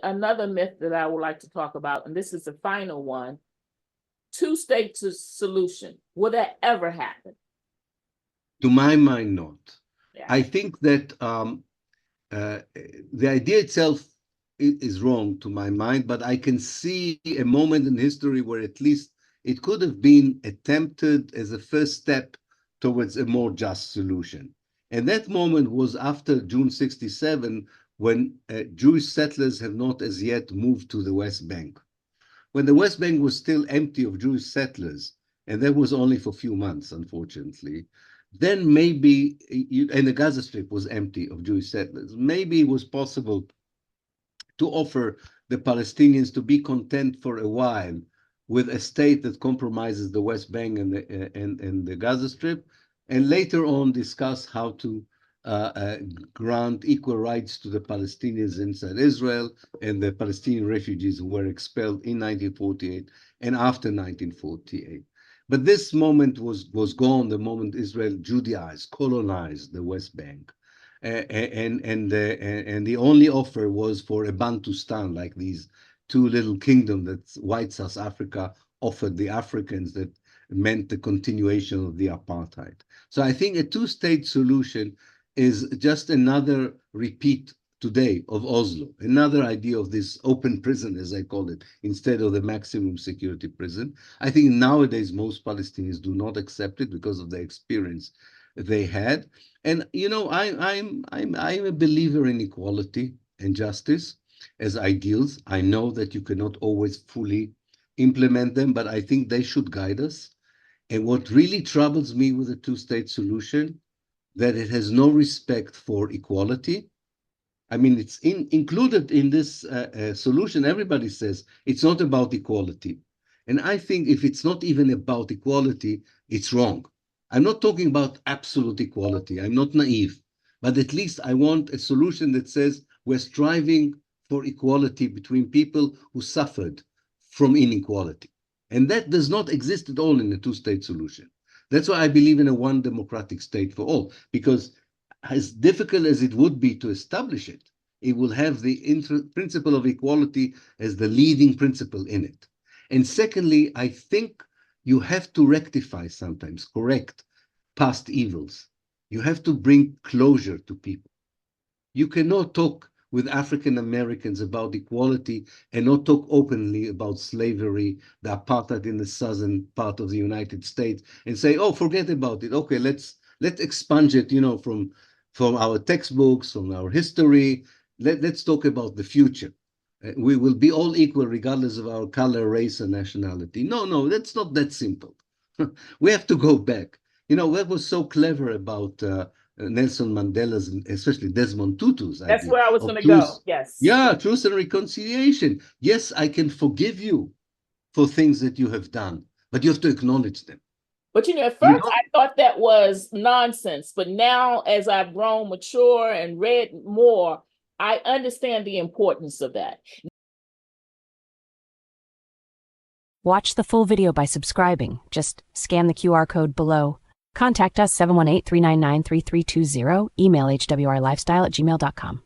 Another myth that I would like to talk about, and this is the final one, two-state solution. Will that ever happen? To my mind, not. Yeah. I think that the idea itself is wrong to my mind, but I can see a moment in history where at least it could have been attempted as a first step towards a more just solution. And that moment was after June 67, when Jewish settlers have not as yet moved to the West Bank. When the West Bank was still empty of Jewish settlers, and that was only for a few months, unfortunately, then maybe, and the Gaza Strip was empty of Jewish settlers, maybe it was possible to offer the Palestinians to be content for a while with a state that compromises the West Bank and the Gaza Strip, and later on discuss how to grant equal rights to the Palestinians inside Israel and the Palestinian refugees who were expelled in 1948 and after 1948. But this moment was gone the moment Israel Judaized, colonized the West Bank. And the only offer was for a Bantustan, like these two little kingdoms that white South Africa offered the Africans, that meant the continuation of the apartheid. So I think a two-state solution is just another repeat today of Oslo, another idea of this open prison, as I call it, instead of the maximum security prison. I think nowadays most Palestinians do not accept it because of the experience they had. And you know, I'm a believer in equality and justice as ideals. I know that you cannot always fully implement them, but I think they should guide us. And what really troubles me with the two-state solution, that it has no respect for equality. I mean, it's included in this solution. Everybody says it's not about equality. And I think if it's not even about equality, it's wrong. I'm not talking about absolute equality. I'm not naive. But at least I want a solution that says we're striving for equality between people who suffered from inequality. And that does not exist at all in a two-state solution. That's why I believe in a one democratic state for all, because as difficult as it would be to establish it, it will have the principle of equality as the leading principle in it. And secondly, I think you have to rectify sometimes, correct past evils. You have to bring closure to people. You cannot talk with African Americans about equality and not talk openly about slavery, the apartheid in the southern part of the United States, and say, "Oh, forget about it. Okay, let's expunge it, you know, from our textbooks, from our history. Let's talk about the future. We will be all equal regardless of our color, race, and nationality." No, that's not that simple. We have to go back. You know, what was so clever about Nelson Mandela's, especially Desmond Tutu's idea. That's where I was going to truth, go. Yes. Yeah, truth and reconciliation. Yes, I can forgive you for things that you have done, but you have to acknowledge them. But, you know, at first I thought that was nonsense. But now, as I've grown mature and read more, I understand the importance of that. Watch the full video by subscribing. Just scan the QR code below. Contact us 718-399-3320, email hwrlifestyle@gmail.com.